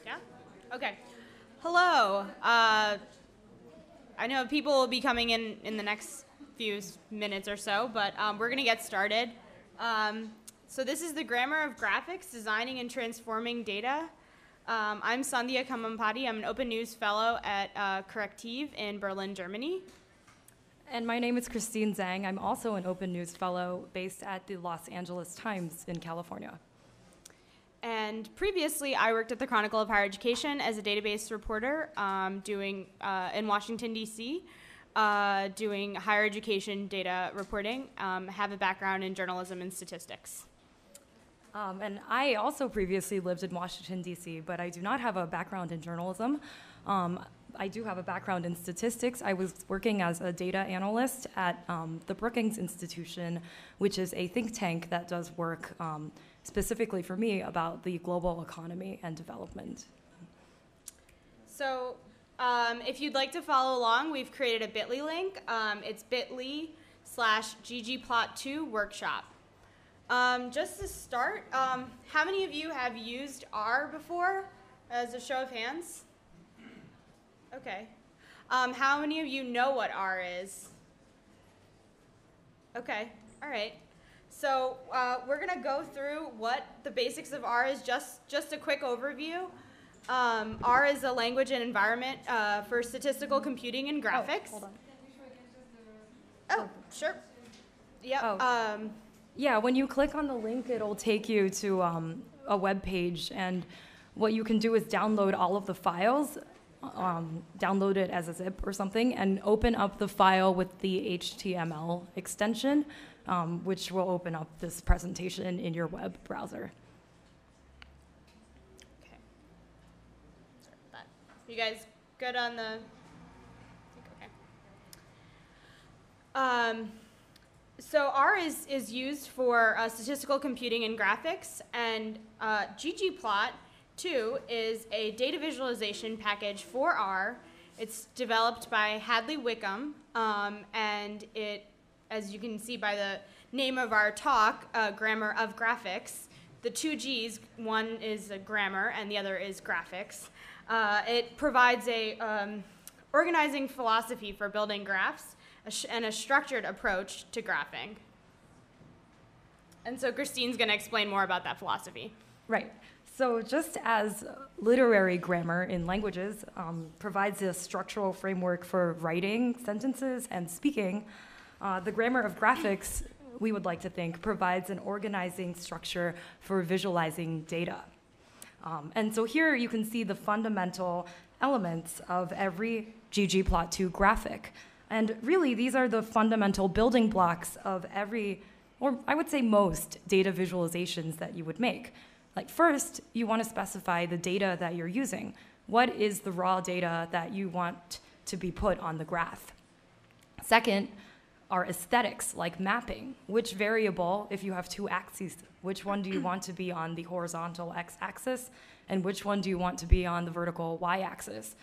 Yeah? Okay. Hello. I know people will be coming in the next few minutes or so, but we're going to get started. So this is the Grammar of Graphics, Designing and Transforming Data. I'm Sandhya Kamampati. I'm an Open News Fellow at Corrective in Berlin, Germany. And my name is Christine Zhang. I'm also an Open News Fellow based at the Los Angeles Times in California. And previously, I worked at the Chronicle of Higher Education as a database reporter in Washington, D.C., doing higher education data reporting. Have a background in journalism and statistics. And I also previously lived in Washington, D.C., but I do not have a background in journalism. I do have a background in statistics. I was working as a data analyst at the Brookings Institution, which is a think tank that does work specifically for me about the global economy and development. So if you'd like to follow along, we've created a bit.ly link. It's bit.ly/ggplot2 workshop. Just to start, how many of you have used R before, as a show of hands? Okay. How many of you know what R is? Okay, all right. So we're going to go through what the basics of R is, just a quick overview. R is a language and environment for statistical computing and graphics. Oh, hold on. Oh, sure. Yep. Oh. Yeah, when you click on the link, it'll take you to a web page, and what you can do is download all of the files, download it as a zip or something, and open up the file with the HTML extension, which will open up this presentation in your web browser. Okay. Sorry about that. You guys good on the? Okay. So R is used for statistical computing and graphics, and ggplot2 is a data visualization package for R. It's developed by Hadley Wickham, and it, as you can see by the name of our talk, Grammar of Graphics, the two G's, one is a grammar and the other is graphics. It provides a organizing philosophy for building graphs and a structured approach to graphing. And so Christine's going to explain more about that philosophy. Right. So just as literary grammar in languages provides a structural framework for writing sentences and speaking, the grammar of graphics, we would like to think, provides an organizing structure for visualizing data. And so here you can see the fundamental elements of every ggplot2 graphic. And really, these are the fundamental building blocks of every, or I would say most, data visualizations that you would make. Like first, you want to specify the data that you're using. What is the raw data that you want to be put on the graph? Second are aesthetics, like mapping. Which variable, if you have two axes, which one do you want to be on the horizontal x-axis, and which one do you want to be on the vertical y-axis?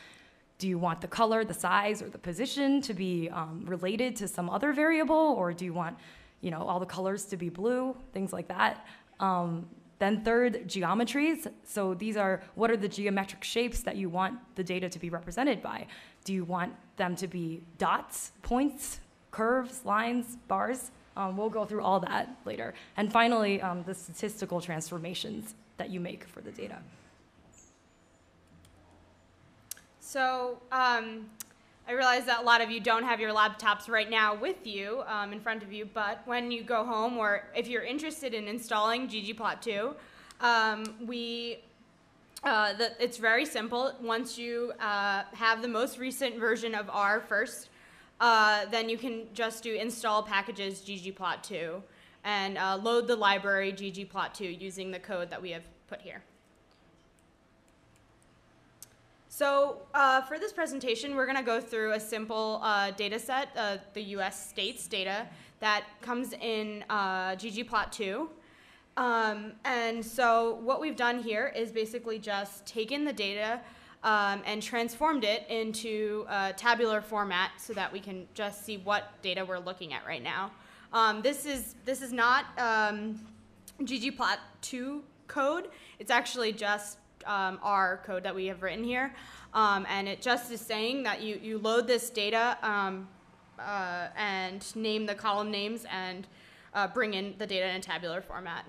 Do you want the color, the size, or the position to be related to some other variable, or do you want, all the colors to be blue, things like that? Then third, geometries. So these are, what are the geometric shapes that you want the data to be represented by? Do you want them to be dots, points, curves, lines, bars? We'll go through all that later. And finally, the statistical transformations that you make for the data. So I realize that a lot of you don't have your laptops right now with you, in front of you, but when you go home, or if you're interested in installing ggplot2, it's very simple. Once you have the most recent version of R first, then you can just do install packages ggplot2 and load the library ggplot2 using the code that we have put here. So for this presentation, we're going to go through a simple data set, the US states data, that comes in ggplot2. And so what we've done here is basically just taken the data and transformed it into a tabular format so that we can just see what data we're looking at right now. This is not ggplot2 code. It's actually just our code that we have written here. And it just is saying that you load this data and name the column names and bring in the data in a tabular format.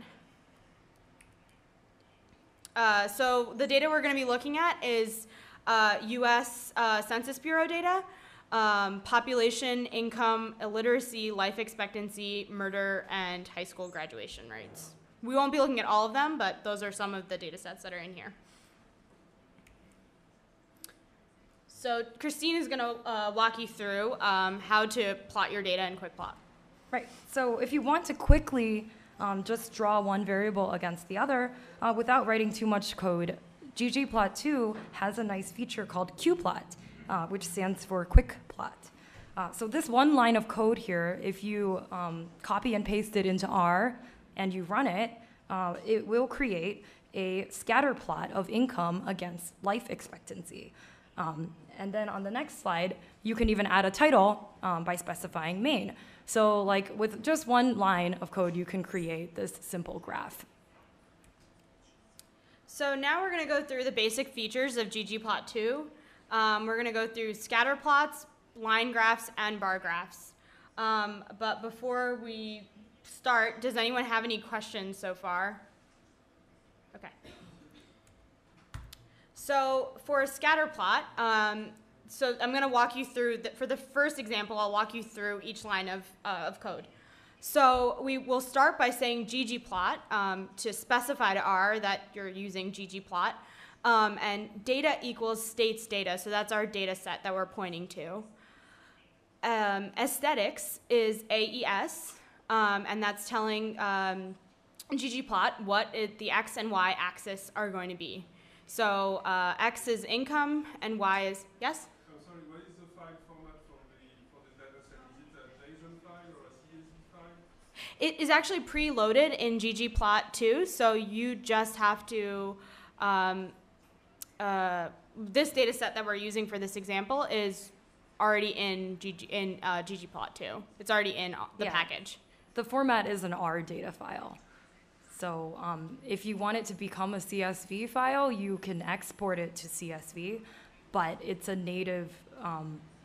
So the data we're going to be looking at is US Census Bureau data, population, income, illiteracy, life expectancy, murder, and high school graduation rates. We won't be looking at all of them, but those are some of the data sets that are in here. So Christine is going to walk you through how to plot your data in QuickPlot. Right. So if you want to quickly just draw one variable against the other without writing too much code, ggplot2 has a nice feature called qplot, which stands for quick plot. So this one line of code here, if you copy and paste it into R and you run it, it will create a scatter plot of income against life expectancy. And then on the next slide, you can even add a title by specifying main. So like with just one line of code, you can create this simple graph. So now we're going to go through the basic features of ggplot2. We're going to go through scatter plots, line graphs, and bar graphs. But before we start, does anyone have any questions so far? Okay. So for a scatter plot, so I'm going to walk you through, for the first example, I'll walk you through each line of code. So we will start by saying ggplot to specify to R that you're using ggplot. And data equals states data, so that's our data set that we're pointing to. Aesthetics is AES, and that's telling ggplot what the X and Y axis are going to be. So X is income and Y is, yes? Oh, sorry, what is the file format for the data set? Is it a JSON file or a CSV file? It is actually preloaded in ggplot2, so you just have to, this data set that we're using for this example is already in ggplot2. It's already in the package. The format is an R data file. So if you want it to become a CSV file, you can export it to CSV, but it's a native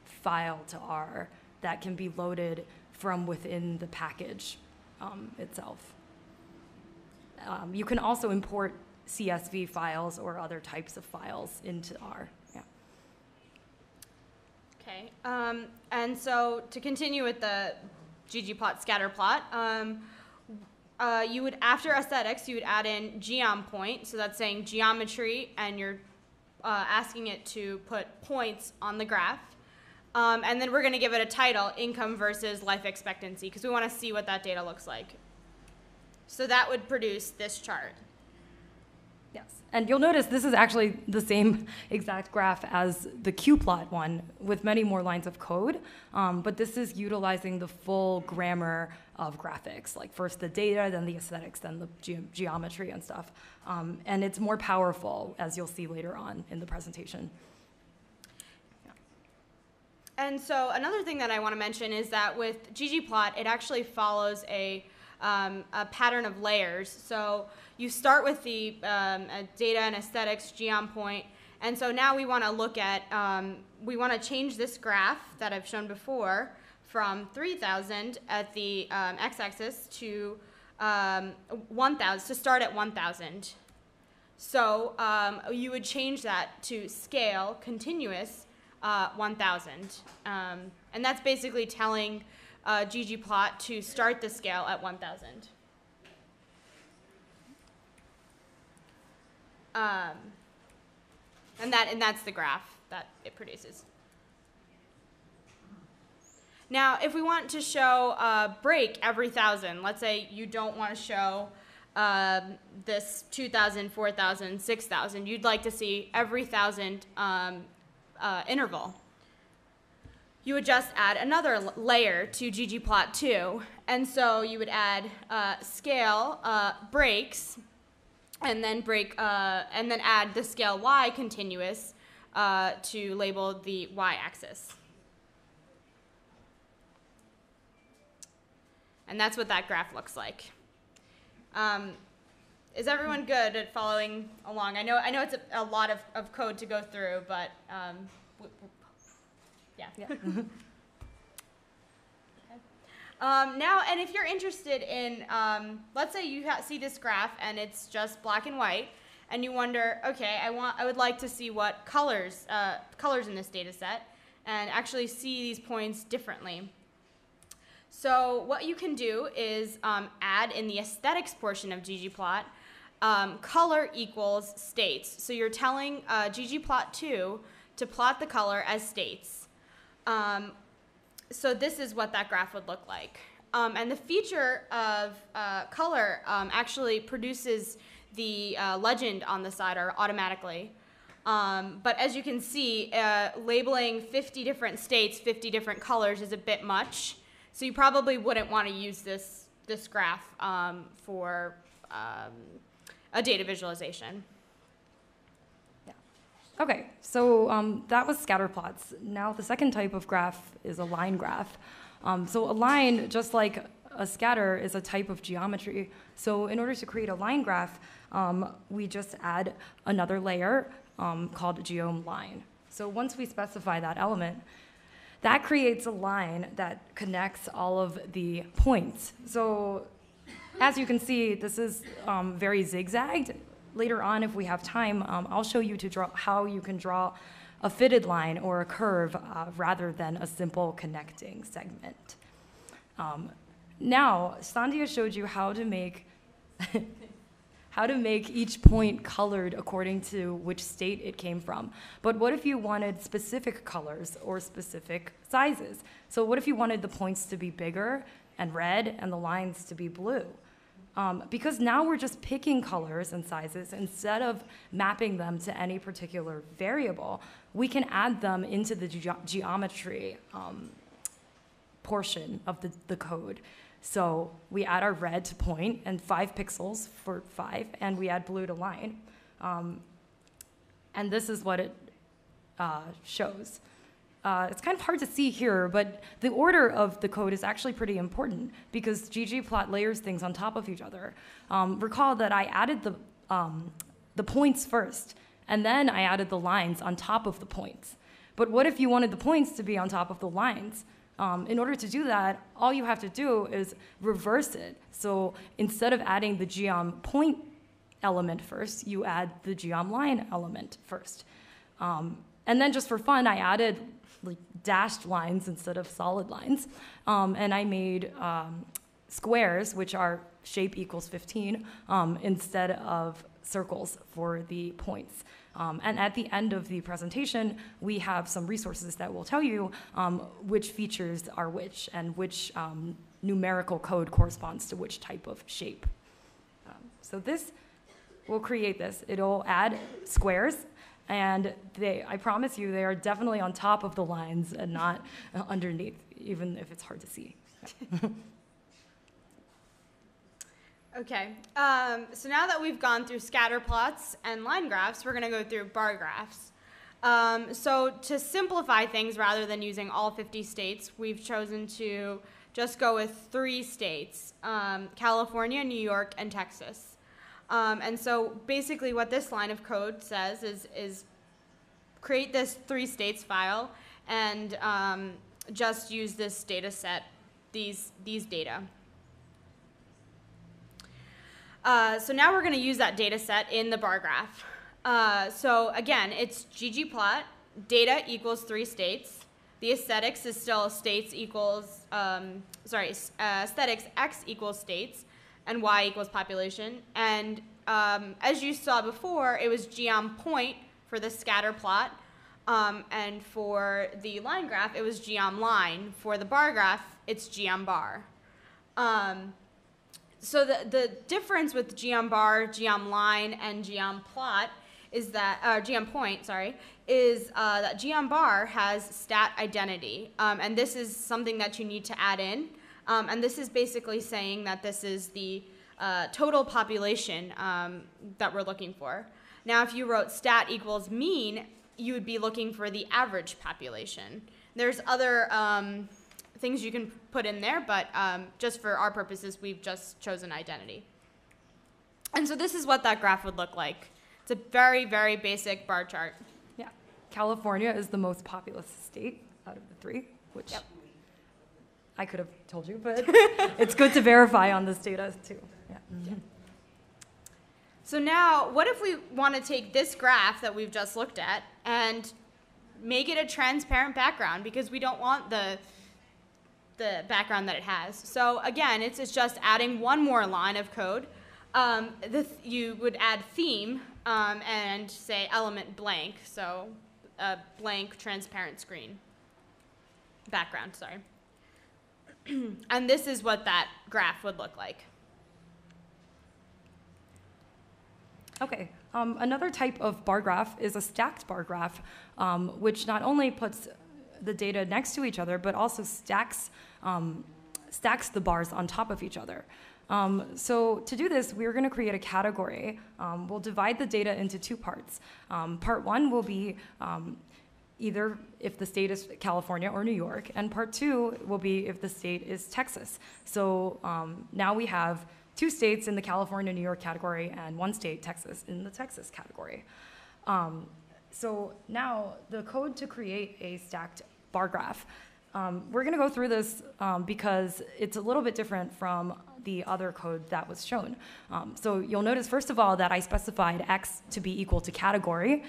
file to R that can be loaded from within the package itself. You can also import CSV files or other types of files into R. Yeah. Okay, and so to continue with the ggplot scatter plot, you would, after aesthetics, you would add in geom point, so that's saying geometry, and you're asking it to put points on the graph. And then we're going to give it a title, income versus life expectancy, because we want to see what that data looks like. So that would produce this chart. Yes, and you'll notice this is actually the same exact graph as the qplot one with many more lines of code, but this is utilizing the full grammar of graphics, like first the data, then the aesthetics, then the geometry and stuff. And it's more powerful, as you'll see later on in the presentation. Yeah. And so another thing that I want to mention is that with ggplot, it actually follows a pattern of layers. So you start with the data and aesthetics, geom point, and so now we want to look at, we want to change this graph that I've shown before from 3,000 at the x-axis to 1,000, to start at 1,000. So you would change that to scale continuous 1,000. And that's basically telling ggplot to start the scale at 1,000. And that's the graph that it produces. Now, if we want to show break every 1,000, let's say you don't want to show this 2,000, 4,000, 6,000, you'd like to see every 1,000 interval. You would just add another layer to ggplot2, and so you would add scale breaks, and then and then add the scale y continuous to label the y-axis. And that's what that graph looks like. Is everyone good at following along? I know it's a lot of code to go through, but yeah. Now, and if you're interested in, let's say you see this graph and it's just black and white, and you wonder, okay, I would like to see what colors in this data set, and actually see these points differently. So what you can do is add in the aesthetics portion of ggplot, color equals states. So you're telling ggplot2 to plot the color as states. So this is what that graph would look like. And the feature of color actually produces the legend on the side automatically. But as you can see, labeling 50 different states, 50 different colors is a bit much. So you probably wouldn't want to use this graph for a data visualization. Yeah. Okay, so that was scatter plots. Now the second type of graph is a line graph. So a line, just like a scatter, is a type of geometry. So in order to create a line graph, we just add another layer called geom line. So once we specify that element, that creates a line that connects all of the points. So as you can see, this is very zigzagged. Later on, if we have time, I'll show you how you can draw a fitted line or a curve rather than a simple connecting segment. Now, Sandhya showed you how to make each point colored according to which state it came from. But what if you wanted specific colors or specific sizes? So what if you wanted the points to be bigger and red and the lines to be blue? Because now we're just picking colors and sizes instead of mapping them to any particular variable, we can add them into the geometry portion of the code. So we add our red to point and 5 pixels for 5, and we add blue to line. And this is what it shows. It's kind of hard to see here, but the order of the code is actually pretty important because ggplot layers things on top of each other. Recall that I added the points first, and then I added the lines on top of the points. But what if you wanted the points to be on top of the lines? In order to do that, all you have to do is reverse it. So instead of adding the geom point element first, you add the geom line element first. And then just for fun, I added like dashed lines instead of solid lines. And I made squares, which are shape equals 15, instead of circles for the points. And at the end of the presentation, we have some resources that will tell you which features are which and which numerical code corresponds to which type of shape. So this will create this. It'll add squares, and I promise you, they are definitely on top of the lines and not underneath, even if it's hard to see. Okay, so now that we've gone through scatter plots and line graphs, we're going to go through bar graphs. So to simplify things, rather than using all 50 states, we've chosen to just go with 3 states, California, New York, and Texas. And so basically what this line of code says is create this 3 states file and just use this data set, these data. So now we're going to use that data set in the bar graph. So again, it's ggplot, data equals 3 states. The aesthetics is still states equals, aesthetics x equals states, and y equals population. And as you saw before, it was geom point for the scatter plot. And for the line graph, it was geom line. For the bar graph, it's geom bar. So the difference with geom bar, geom line, and geom plot is that, geom point, sorry, is that geom bar has stat identity. And this is something that you need to add in. And this is basically saying that this is the total population that we're looking for. Now, if you wrote stat equals mean, you would be looking for the average population. There's other things you can put in there, but just for our purposes, we've just chosen identity. And so this is what that graph would look like. It's a very, very basic bar chart. Yeah. California is the most populous state out of the three, which I could have told you, but it's good to verify on this data too. Yeah. Mm-hmm. So now, what if we want to take this graph that we've just looked at and make it a transparent background, because we don't want the background that it has. So again, it's just adding one more line of code. You would add theme and say element blank, so a blank transparent screen. Background, sorry. And this is what that graph would look like. Okay, another type of bar graph is a stacked bar graph, which not only puts the data next to each other, but also stacks the bars on top of each other. So to do this, we're going to create a category. We'll divide the data into two parts. Part one will be either if the state is California or New York, and part two will be if the state is Texas. So now we have two states in the California-New York category and one state, Texas, in the Texas category. So now the code to create a stacked bar graph. We're going to go through this because it's a little bit different from the other code that was shown. So you'll notice, first of all, that I specified X to be equal to category,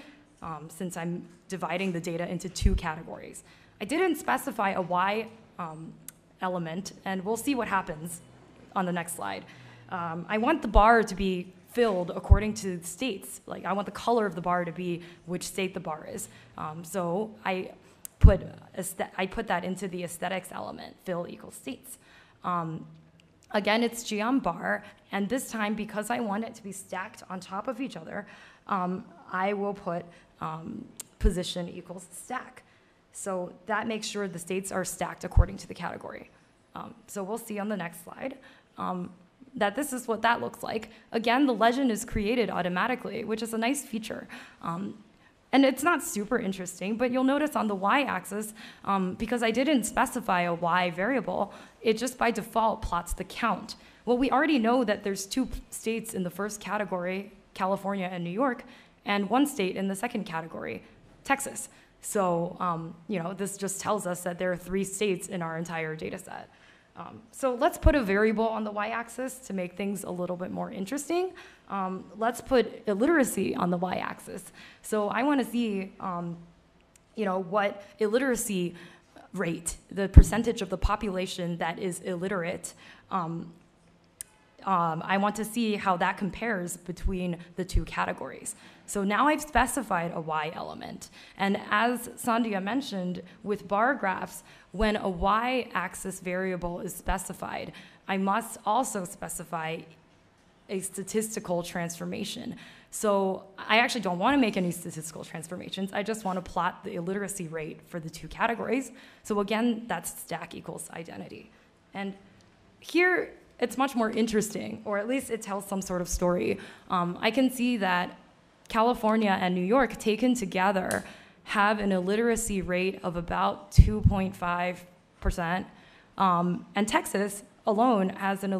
since I'm dividing the data into two categories. I didn't specify a Y element, and we'll see what happens on the next slide. I want the bar to be filled according to states. Like, I want the color of the bar to be which state the bar is. So I put that into the aesthetics element, fill equals states. Again, it's geom bar, and this time, because I want it to be stacked on top of each other, I will put position equals stack. So that makes sure the states are stacked according to the category. So we'll see on the next slide that this is what that looks like. Again, the legend is created automatically, which is a nice feature. And it's not super interesting, but you'll notice on the y-axis, because I didn't specify a y variable, it just by default plots the count. Well, we already know that there's two states in the first category, California and New York, and one state in the second category, Texas. So this just tells us that there are 3 states in our entire data set. So let's put a variable on the y-axis to make things a little bit more interesting. Let's put illiteracy on the y-axis. So I want to see, what illiteracy rate, the percentage of the population that is illiterate. I want to see how that compares between the two categories. So now I've specified a y element. And as Sandhya mentioned, with bar graphs, when a y-axis variable is specified, I must also specify a statistical transformation. So I actually don't want to make any statistical transformations. I just want to plot the illiteracy rate for the two categories. So again, that's stack equals identity. And here, it's much more interesting, or at least it tells some sort of story. I can see that California and New York taken together have an illiteracy rate of about 2.5%, and Texas alone has an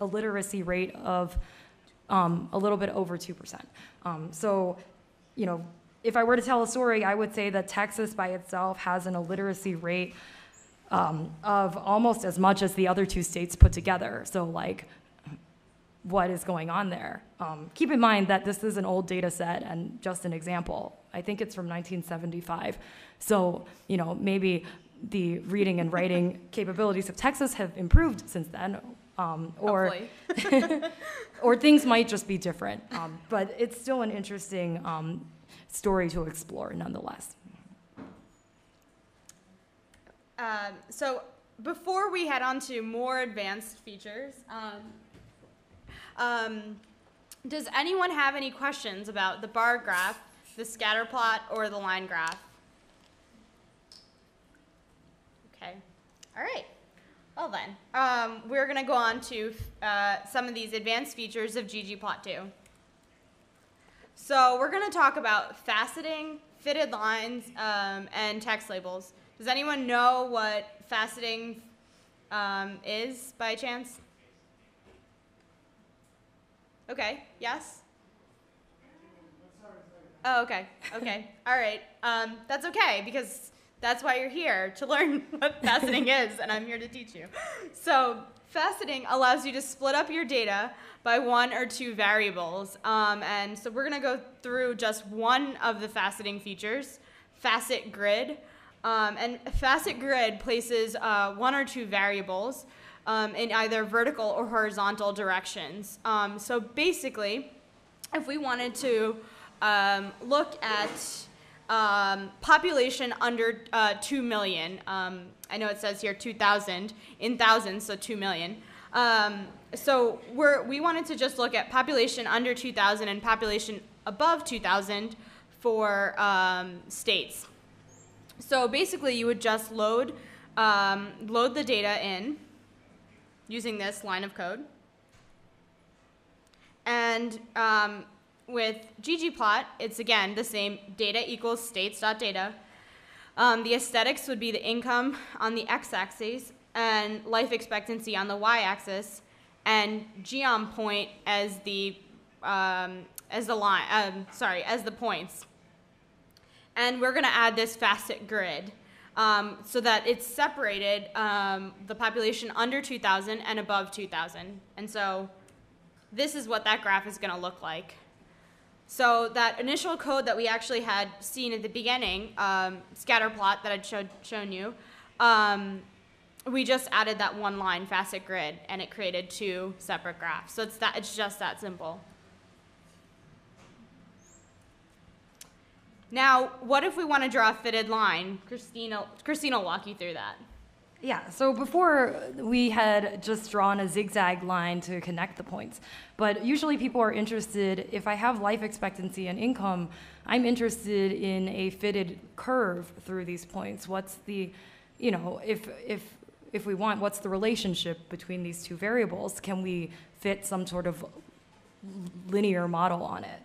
illiteracy rate of a little bit over 2%. So, if I were to tell a story, I would say that Texas by itself has an illiteracy rate of almost as much as the other 2 states put together. So, what is going on there? Keep in mind that this is an old data set and just an example. I think it's from 1975. So, maybe the reading and writing capabilities of Texas have improved since then, or or things might just be different. But it's still an interesting story to explore nonetheless. So before we head on to more advanced features, does anyone have any questions about the bar graph, the scatter plot, or the line graph? Okay. All right. Well then, we're going to go on to some of these advanced features of ggplot2. So we're going to talk about faceting, fitted lines, and text labels. Does anyone know what faceting is by chance? Okay, yes? Oh, okay, okay, all right. That's okay, because that's why you're here, to learn what faceting is, and I'm here to teach you. So faceting allows you to split up your data by 1 or 2 variables. And so we're gonna go through just one of the faceting features, facet grid. And facet grid places 1 or 2 variables in either vertical or horizontal directions. So basically, if we wanted to look at population under 2 million, I know it says here 2,000, in thousands, so 2 million. So we wanted to just look at population under 2,000 and population above 2,000 for states. So basically, you would just load the data in using this line of code. And with ggplot, it's again the same, data equals states.data. The aesthetics would be the income on the x-axis and life expectancy on the y-axis, and geom point as the points. And we're going to add this facet grid so that it's separated the population under 2,000 and above 2,000. And so this is what that graph is going to look like. So that initial code that we actually had seen at the beginning, scatter plot that I'd shown you, we just added that one line facet grid, and it created 2 separate graphs. So it's just that simple. Now, what if we want to draw a fitted line? Christine will walk you through that. Yeah, so before we had just drawn a zigzag line to connect the points, but usually people are interested, if I have life expectancy and income, I'm interested in a fitted curve through these points. What's the, if we want, what's the relationship between these 2 variables? Can we fit some sort of linear model on it?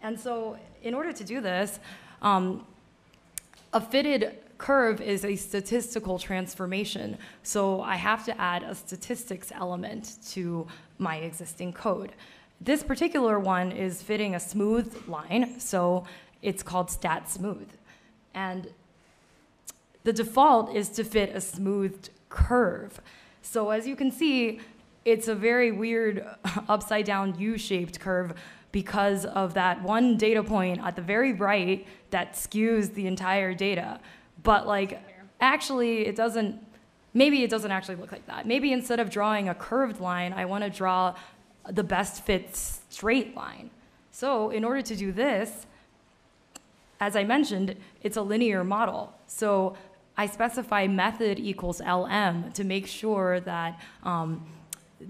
And so in order to do this, a fitted curve is a statistical transformation. So I have to add a statistics element to my existing code. This particular one is fitting a smooth line, so it's called stat smooth. And the default is to fit a smoothed curve. So as you can see, it's a very weird upside down U-shaped curve because of that one data point at the very right that skews the entire data. But actually maybe it doesn't actually look like that. Maybe instead of drawing a curved line, I want to draw the best fit straight line. So in order to do this, as I mentioned, it's a linear model. So I specify method equals LM to make sure that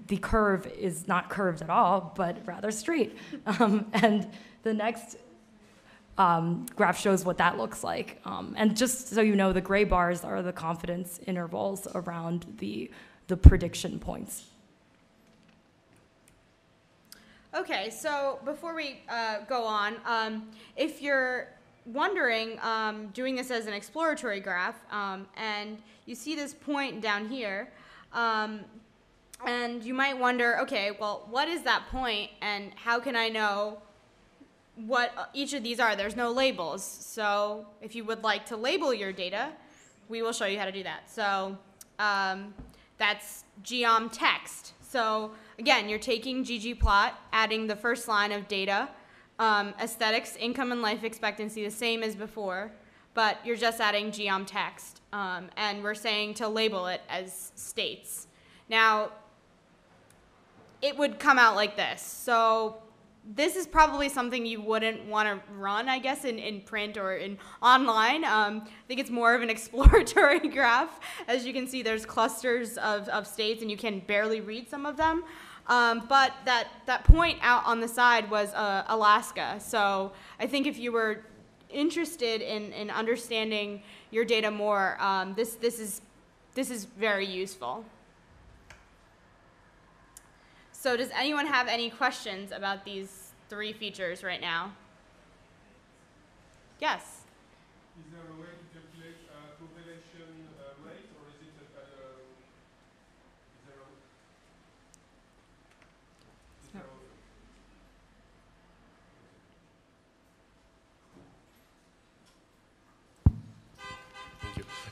the curve is not curved at all, but rather straight. And the next graph shows what that looks like. And just so you know, the gray bars are the confidence intervals around the prediction points. Okay, so before we go on, if you're wondering, doing this as an exploratory graph, and you see this point down here, and you might wonder, okay, well, what is that point, and how can I know what each of these are? There's no labels. So if you would like to label your data, we will show you how to do that. So that's geom text. So again, you're taking ggplot, adding the first line of data, aesthetics, income, and life expectancy, the same as before, but you're just adding geom text, and we're saying to label it as states. Now, it would come out like this. So this is probably something you wouldn't want to run, I guess, in print or in online. I think it's more of an exploratory graph. As you can see, there's clusters of states, and you can barely read some of them. But that point out on the side was Alaska. So I think if you were interested in understanding your data more, this is very useful. So does anyone have any questions about these 3 features right now? Yes? Is there a way to calculate population rate, or is it is there a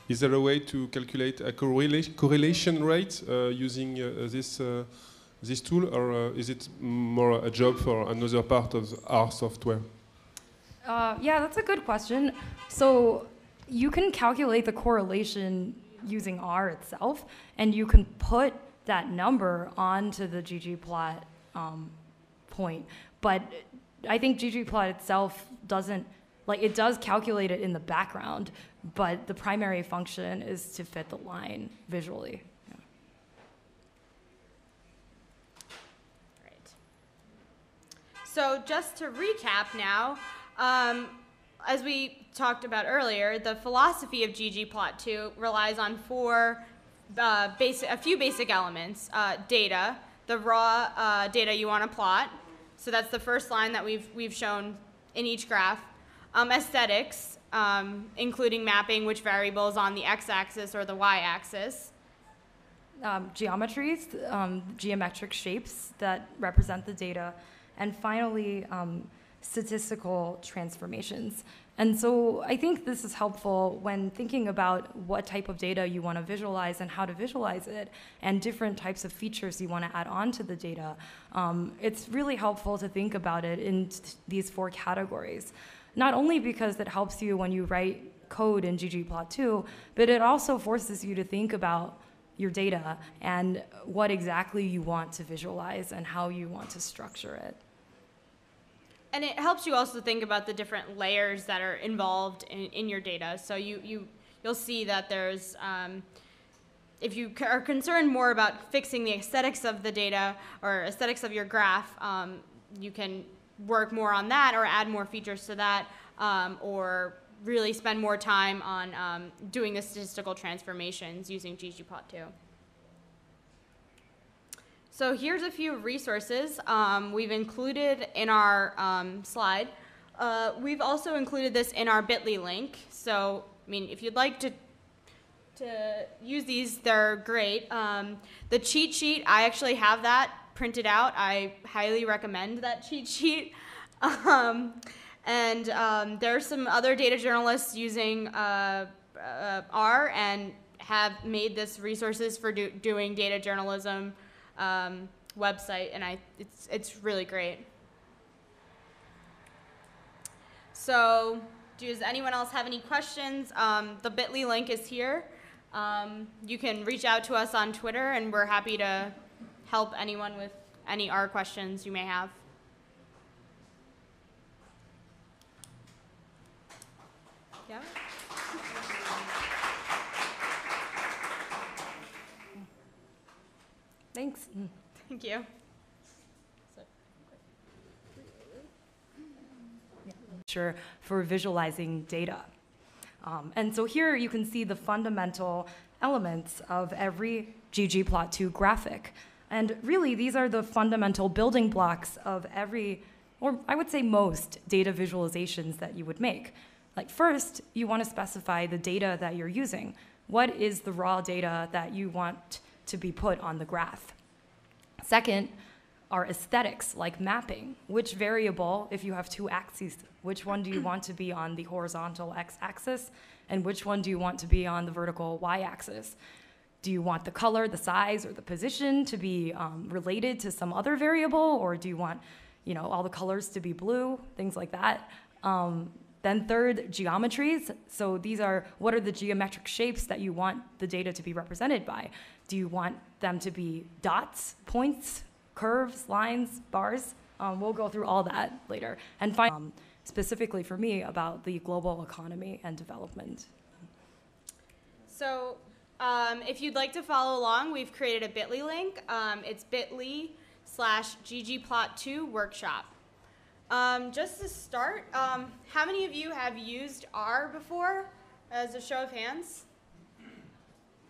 Is there a way to calculate a correlation rate using this tool, or is it more a job for another part of our software? Yeah, that's a good question. So you can calculate the correlation using R itself, and you can put that number onto the ggplot point. But I think ggplot itself doesn't, like, it does calculate it in the background, but the primary function is to fit the line visually. Yeah. Right. So just to recap now, as we talked about earlier, the philosophy of ggplot2 relies on a few basic elements. Data, the raw data you want to plot. So that's the first line that we've shown in each graph. Aesthetics, including mapping which variables on the x-axis or the y-axis. Geometries, geometric shapes that represent the data. And finally, statistical transformations. And so I think this is helpful when thinking about what type of data you want to visualize and how to visualize it, and different types of features you want to add on to the data. It's really helpful to think about it in these 4 categories. Not only because it helps you when you write code in ggplot2, but it also forces you to think about your data and what exactly you want to visualize and how you want to structure it. And it helps you also think about the different layers that are involved in your data. So you'll see that there's, if you are concerned more about fixing the aesthetics of the data or aesthetics of your graph, you can work more on that or add more features to that, or really spend more time on doing the statistical transformations using ggplot2. So here's a few resources we've included in our slide. We've also included this in our bit.ly link. So, I mean, if you'd like to use these, they're great. The cheat sheet, I actually have that printed out. I highly recommend that cheat sheet. And there are some other data journalists using R and have made this resources for doing data journalism website, and it's really great. So, does anyone else have any questions? The bit.ly link is here. You can reach out to us on Twitter, and we're happy to help anyone with any R questions you may have. Yeah? Thanks. Thank you. For visualizing data. And so here you can see the fundamental elements of every ggplot2 graphic. And really, these are the fundamental building blocks of every, or I would say most, data visualizations that you would make. Like first, you want to specify the data that you're using. What is the raw data that you want to be put on the graph? Second are aesthetics, like mapping. Which variable, if you have 2 axes, which one do you want to be on the horizontal x-axis, and which one do you want to be on the vertical y-axis? Do you want the color, the size, or the position to be related to some other variable, or do you want, all the colors to be blue, things like that? Then third, geometries. So these are, what are the geometric shapes that you want the data to be represented by? Do you want them to be dots, points, curves, lines, bars? We'll go through all that later. And finally, specifically for me, about the global economy and development. So if you'd like to follow along, we've created a bit.ly link. It's bit.ly/ggplot2 workshop. Just to start, how many of you have used R before, as a show of hands?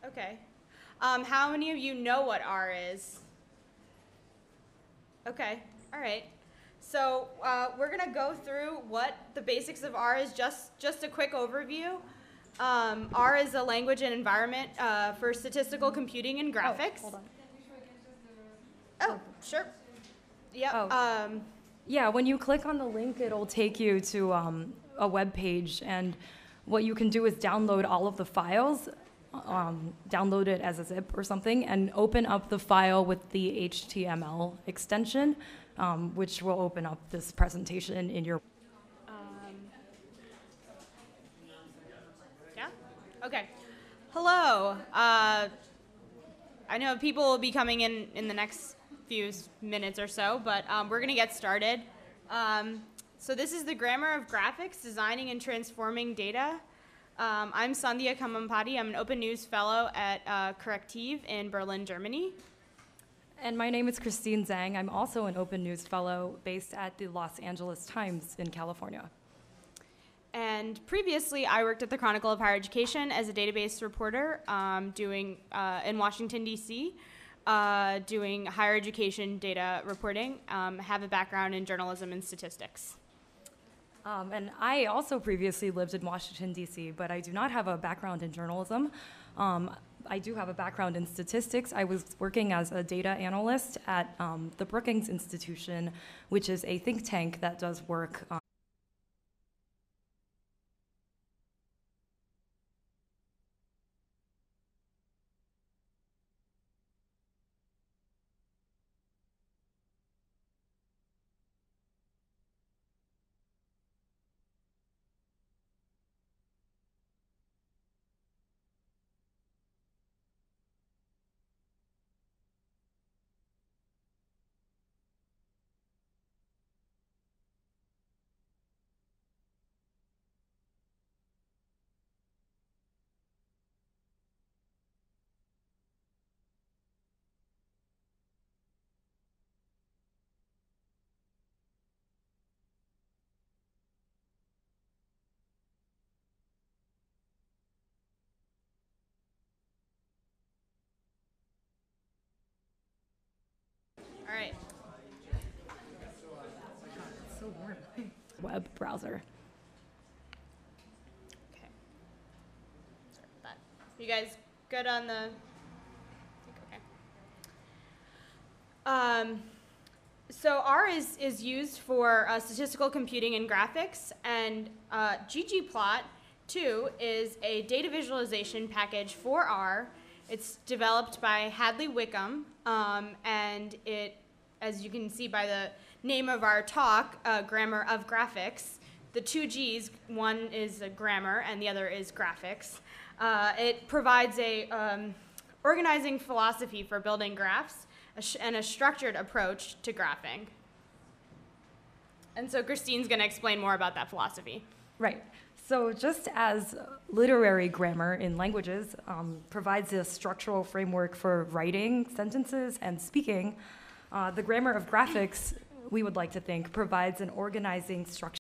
Okay. How many of you know what R is? Okay, all right. So we're going to go through what the basics of R is, just a quick overview. R is a language and environment for statistical computing and graphics. Oh, hold on. Oh, sure. Yep. Oh. Yeah, when you click on the link, it'll take you to a web page, and what you can do is download all of the files, download it as a zip or something, and open up the file with the HTML extension, which will open up this presentation in your... Yeah? Okay. Hello. I know people will be coming in the next few minutes or so, but we're going to get started. So this is the Grammar of Graphics, Designing and Transforming Data. I'm Sandhya Kamampati. I'm an Open News Fellow at Correctiv in Berlin, Germany. And my name is Christine Zhang. I'm also an Open News Fellow based at the Los Angeles Times in California. And previously, I worked at the Chronicle of Higher Education as a database reporter in Washington, D.C., doing higher education data reporting. Have a background in journalism and statistics. And I also previously lived in Washington, D.C., but I do not have a background in journalism. I do have a background in statistics. I was working as a data analyst at the Brookings Institution, which is a think tank that does work All right. so warm. Web browser. Okay. Sorry about that. You guys good on the... Okay. So R is used for statistical computing and graphics, and ggplot 2 is a data visualization package for R. It's developed by Hadley Wickham, and it, as you can see by the name of our talk, Grammar of Graphics, the two G's, one is a grammar and the other is graphics. It provides a organizing philosophy for building graphs and a structured approach to graphing. And so Christine's going to explain more about that philosophy. Right. So just as literary grammar in languages provides a structural framework for writing sentences and speaking, the grammar of graphics, we would like to think, provides an organizing structure